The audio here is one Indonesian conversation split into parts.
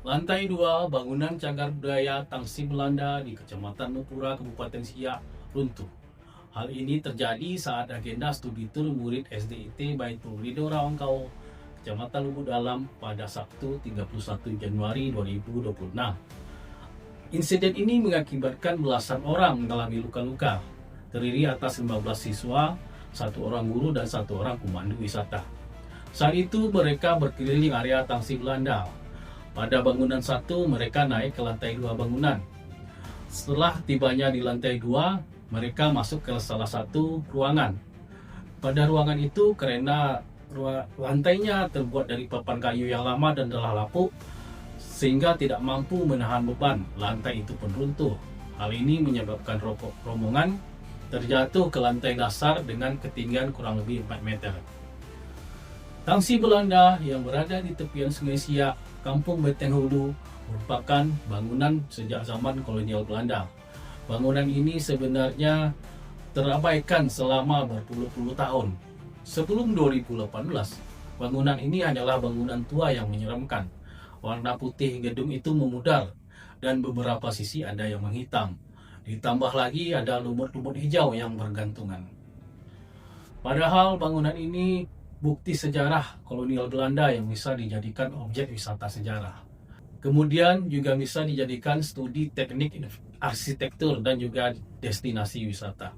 Lantai 2 bangunan cagar budaya Tangsi Belanda di Kecamatan Mempura, Kabupaten Siak runtuh. Hal ini terjadi saat agenda studi tur murid SDIT Baitul Rido Rawangkau, Kecamatan Lubuk Dalam pada Sabtu 31 Januari 2026. Insiden ini mengakibatkan belasan orang mengalami luka-luka, terdiri atas 15 siswa, 1 orang guru dan 1 orang pemandu wisata. Saat itu mereka berkeliling area Tangsi Belanda. Pada bangunan 1, mereka naik ke lantai 2 bangunan. Setelah tibanya di lantai 2, mereka masuk ke salah satu ruangan. Pada ruangan itu, karena lantainya terbuat dari papan kayu yang lama dan telah lapuk, sehingga tidak mampu menahan beban, lantai itu pun runtuh. Hal ini menyebabkan rombongan terjatuh ke lantai dasar dengan ketinggian kurang lebih 4 meter. Tangsi Belanda yang berada di tepian Sungai Siak, Kampung Beteng Hulu, merupakan bangunan sejak zaman kolonial Belanda. Bangunan ini sebenarnya terabaikan selama berpuluh-puluh tahun. Sebelum 2018, bangunan ini hanyalah bangunan tua yang menyeramkan. Warna putih gedung itu memudar dan beberapa sisi ada yang menghitam. Ditambah lagi ada lumut-lumut hijau yang bergantungan. Padahal bangunan ini bukti sejarah kolonial Belanda yang bisa dijadikan objek wisata sejarah. Kemudian juga bisa dijadikan studi teknik arsitektur dan juga destinasi wisata.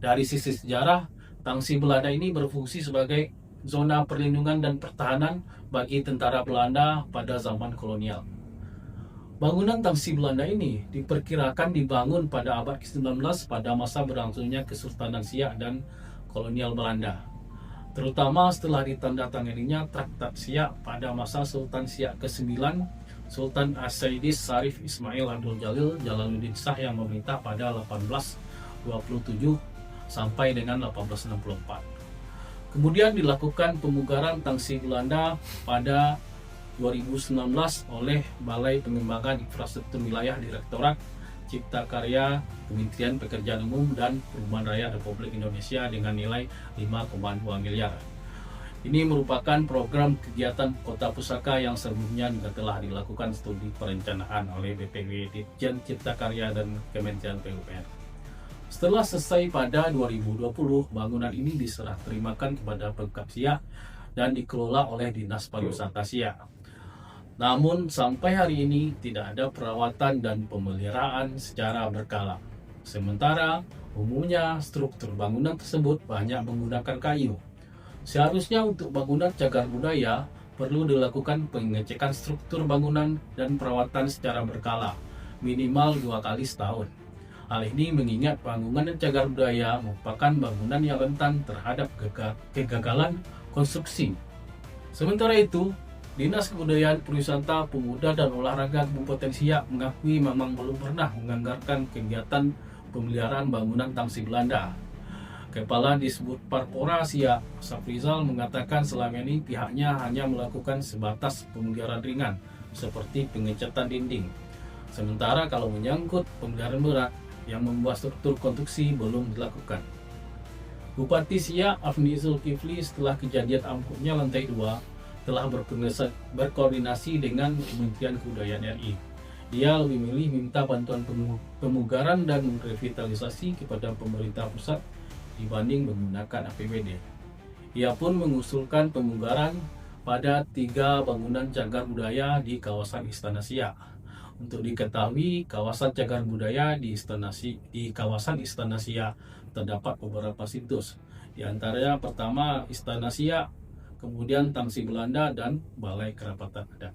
Dari sisi sejarah, Tangsi Belanda ini berfungsi sebagai zona perlindungan dan pertahanan bagi tentara Belanda pada zaman kolonial. Bangunan Tangsi Belanda ini diperkirakan dibangun pada abad ke-19 pada masa berlangsungnya Kesultanan Siak dan kolonial Belanda, terutama setelah ditandatanganinya Traktat Siak pada masa Sultan Siak ke-9, Sultan As-Saidis Syarif Ismail Abdul Jalil Jalaluddin Shah yang memerintah pada 1827 sampai dengan 1864. Kemudian dilakukan pemugaran Tangsi Belanda pada 2019 oleh Balai Pengembangan Infrastruktur Wilayah Direktorat Cipta Karya Kementerian Pekerjaan Umum dan Perumahan Rakyat Republik Indonesia dengan nilai 5,2 miliar. Ini merupakan program kegiatan Kota Pusaka yang sebelumnya juga telah dilakukan studi perencanaan oleh BPW Ditjen Cipta Karya dan Kementerian PUPR. Setelah selesai pada 2020, bangunan ini diserah terimakan kepada Pemkab Siak dan dikelola oleh Dinas Pariwisata Siak. Namun sampai hari ini tidak ada perawatan dan pemeliharaan secara berkala. Sementara umumnya struktur bangunan tersebut banyak menggunakan kayu. Seharusnya untuk bangunan cagar budaya perlu dilakukan pengecekan struktur bangunan dan perawatan secara berkala, minimal 2 kali setahun. Hal ini mengingat bangunan cagar budaya merupakan bangunan yang rentan terhadap kegagalan konstruksi. Sementara itu, Dinas Kebudayaan Pariwisata, Pemuda dan Olahraga Kabupaten Siak mengakui memang belum pernah menganggarkan kegiatan pemeliharaan bangunan Tangsi Belanda. Kepala Disbud Parpora Siak, Safrizal, mengatakan selama ini pihaknya hanya melakukan sebatas pemeliharaan ringan seperti pengecatan dinding. Sementara kalau menyangkut pemeliharaan berat yang membuat struktur konstruksi belum dilakukan. Bupati Siak, Afni Zulkifli, setelah kejadian ambruknya lantai 2, telah berkoordinasi dengan Kementerian Kebudayaan RI. Dia lebih milih minta bantuan pemugaran dan revitalisasi kepada pemerintah pusat dibanding menggunakan APBD. Ia pun mengusulkan pemugaran pada 3 bangunan cagar budaya di kawasan Istana Siak. Untuk diketahui, kawasan cagar budaya di kawasan Istana Siak terdapat beberapa situs. Di antaranya pertama Istana Siak, kemudian Tangsi Belanda dan Balai Kerapatan Adat.